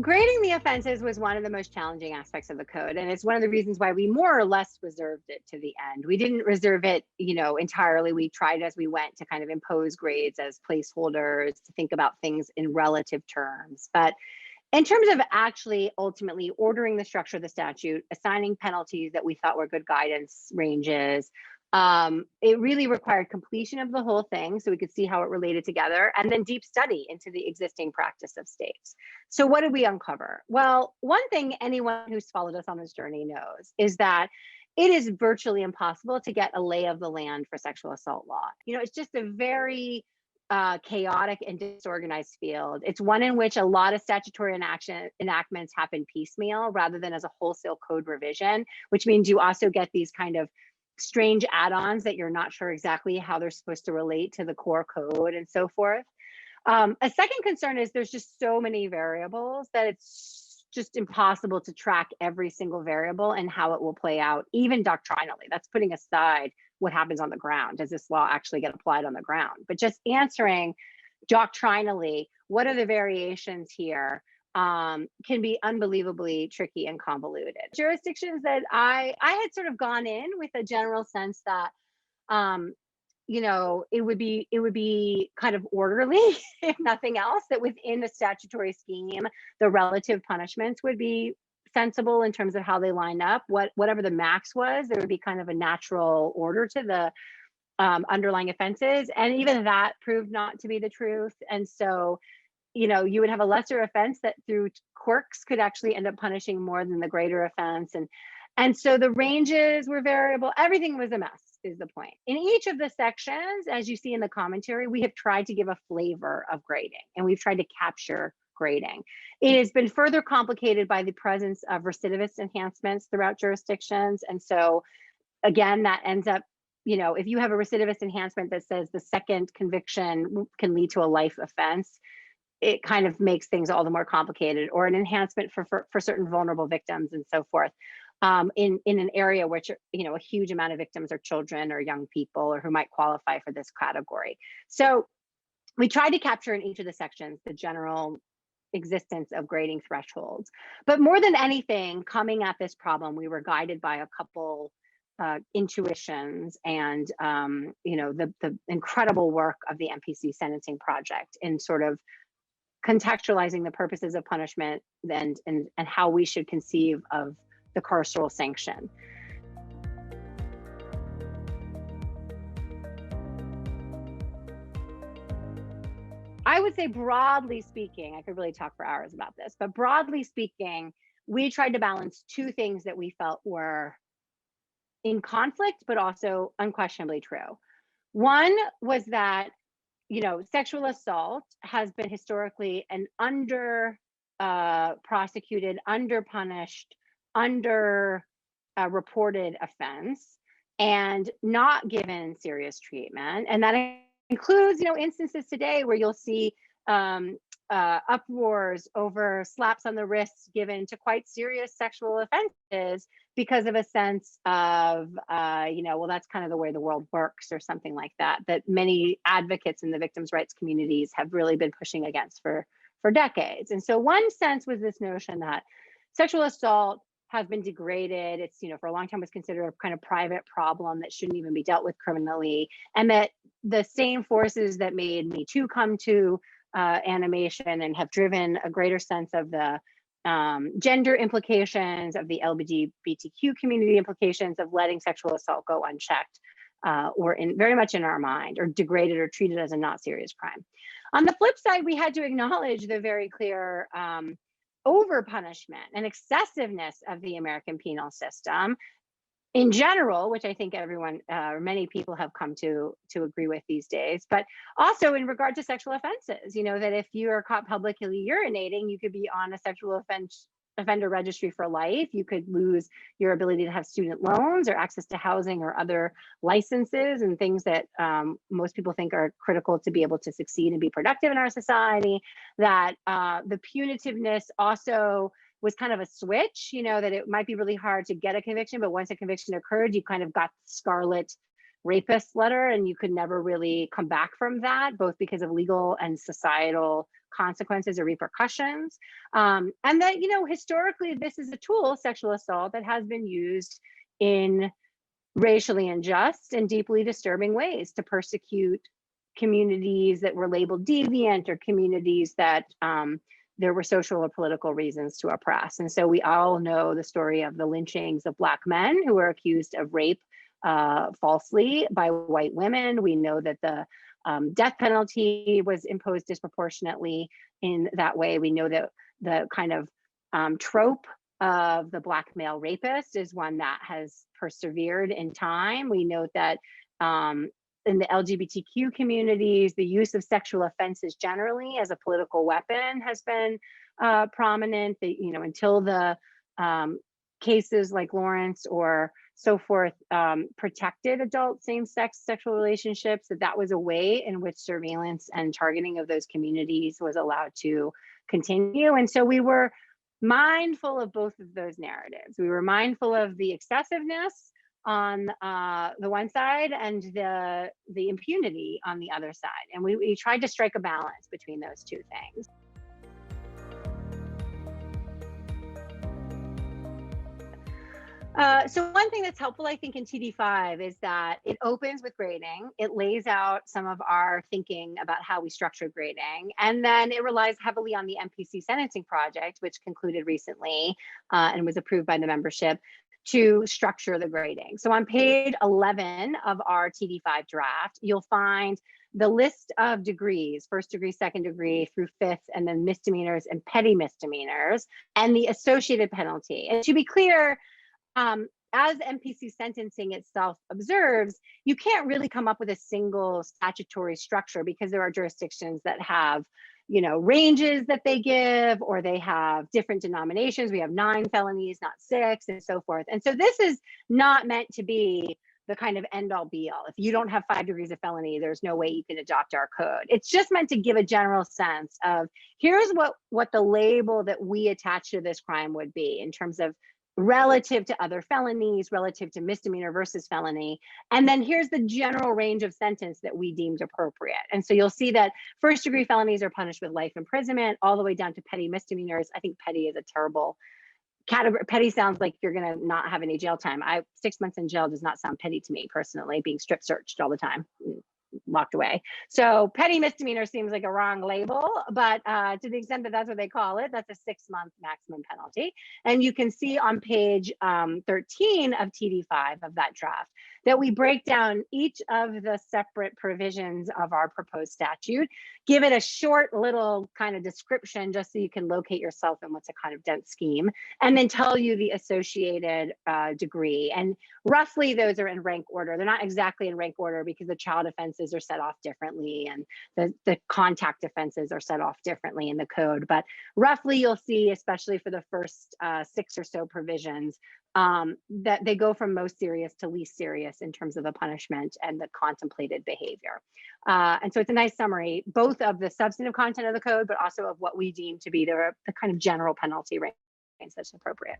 grading the offenses was one of the most challenging aspects of the code. And it's one of the reasons why we more or less reserved it to the end. We didn't reserve it, entirely. We tried as we went to kind of impose grades as placeholders, to think about things in relative terms. But in terms of actually ultimately ordering the structure of the statute, assigning penalties that we thought were good guidance ranges, it really required completion of the whole thing so we could see how it related together, and then deep study into the existing practice of states. So what did we uncover? Well, one thing anyone who's followed us on this journey knows is that it is virtually impossible to get a lay of the land for sexual assault law. It's just a very chaotic and disorganized field. It's one in which a lot of statutory enactments happen piecemeal rather than as a wholesale code revision, which means you also get these kind of strange add-ons that you're not sure exactly how they're supposed to relate to the core code and so forth. A second concern is there's just so many variables that it's just impossible to track every single variable and how it will play out, even doctrinally. That's putting aside what happens on the ground. Does this law actually get applied on the ground? But just answering doctrinally, what are the variations here, can be unbelievably tricky and convoluted. Jurisdictions that I had sort of gone in with a general sense that it would be kind of orderly, if nothing else, that within the statutory scheme, the relative punishments would be sensible in terms of how they line up. Whatever the max was, there would be kind of a natural order to the underlying offenses, and even that proved not to be the truth. And so you would have a lesser offense that through quirks could actually end up punishing more than the greater offense. And so the ranges were variable. Everything was a mess, is the point. In each of the sections, as you see in the commentary, we have tried to give a flavor of grading, and we've tried to capture grading. It has been further complicated by the presence of recidivist enhancements throughout jurisdictions. And so again, that ends up, if you have a recidivist enhancement that says the second conviction can lead to a life offense, it kind of makes things all the more complicated, or an enhancement for certain vulnerable victims and so forth, in an area which, a huge amount of victims are children or young people, or who might qualify for this category. So we tried to capture in each of the sections the general existence of grading thresholds. But more than anything, coming at this problem, we were guided by a couple intuitions and the incredible work of the MPC Sentencing Project in sort of contextualizing the purposes of punishment and how we should conceive of the carceral sanction. I would say, broadly speaking, I could really talk for hours about this, but broadly speaking, we tried to balance two things that we felt were in conflict, but also unquestionably true. One was that sexual assault has been historically an under prosecuted, under punished, under reported offense, and not given serious treatment. And that includes, instances today where you'll see uproars over slaps on the wrists given to quite serious sexual offenses because of a sense of, well, that's kind of the way the world works, or something like that, that many advocates in the victims' rights communities have really been pushing against for decades. And so one sense was this notion that sexual assault has been degraded. It's, for a long time was considered a kind of private problem that shouldn't even be dealt with criminally. And that the same forces that made Me Too come to animation and have driven a greater sense of the gender implications, of the LGBTQ community implications of letting sexual assault go unchecked, or very much in our mind, or degraded or treated as a not serious crime. On the flip side, we had to acknowledge the very clear over punishment and excessiveness of the American penal system in general, which I think everyone, or many people have come to agree with these days, but also in regard to sexual offenses, that if you are caught publicly urinating, you could be on a sexual offender registry for life. You could lose your ability to have student loans or access to housing or other licenses and things that most people think are critical to be able to succeed and be productive in our society. That the punitiveness also was kind of a switch, that it might be really hard to get a conviction, but once a conviction occurred, you kind of got the scarlet rapist letter and you could never really come back from that, both because of legal and societal consequences or repercussions. And that, historically, this is a tool, sexual assault, that has been used in racially unjust and deeply disturbing ways to persecute communities that were labeled deviant, or communities that there were social or political reasons to oppress. And so we all know the story of the lynchings of Black men who were accused of rape falsely by white women. We know that the death penalty was imposed disproportionately in that way. We know that the kind of trope of the Black male rapist is one that has persevered in time. We note that in the LGBTQ communities, the use of sexual offenses generally as a political weapon has been prominent. Until the cases like Lawrence or so forth protected adult same-sex sexual relationships, that was a way in which surveillance and targeting of those communities was allowed to continue. And so we were mindful of both of those narratives. We were mindful of the excessiveness on the one side and the impunity on the other side. And we tried to strike a balance between those two things. So one thing that's helpful, I think, in TD5 is that it opens with grading. It lays out some of our thinking about how we structure grading. And then it relies heavily on the MPC sentencing project, which concluded recently and was approved by the membership, to structure the grading. So on page 11 of our TD5 draft, you'll find the list of degrees, first degree, second degree through fifth, and then misdemeanors and petty misdemeanors, and the associated penalty. And to be clear, as MPC sentencing itself observes, you can't really come up with a single statutory structure, because there are jurisdictions that have ranges that they give, or they have different denominations. We have 9 felonies, not 6, and so forth. And so this is not meant to be the kind of end all be all. If you don't have 5 degrees of felony, there's no way you can adopt our code. It's just meant to give a general sense of here's what the label that we attach to this crime would be in terms of relative to other felonies, relative to misdemeanor versus felony. And then here's the general range of sentence that we deemed appropriate. And so you'll see that first degree felonies are punished with life imprisonment, all the way down to petty misdemeanors. I think petty is a terrible category. Petty sounds like you're going to not have any jail time. 6 months in jail does not sound petty to me personally, being strip searched all the time, locked away. So petty misdemeanor seems like a wrong label, but to the extent that that's what they call it, that's a 6-month maximum penalty. And you can see on page 13 of TD5 of that draft that we break down each of the separate provisions of our proposed statute, give it a short little kind of description just so you can locate yourself in what's a kind of dense scheme, and then tell you the associated degree. And roughly those are in rank order. They're not exactly in rank order because the child offenses are set off differently and the contact offenses are set off differently in the code. But roughly you'll see, especially for the first 6 or so provisions, that they go from most serious to least serious in terms of the punishment and the contemplated behavior. And so it's a nice summary, both of the substantive content of the code, but also of what we deem to be the kind of general penalty range that's appropriate.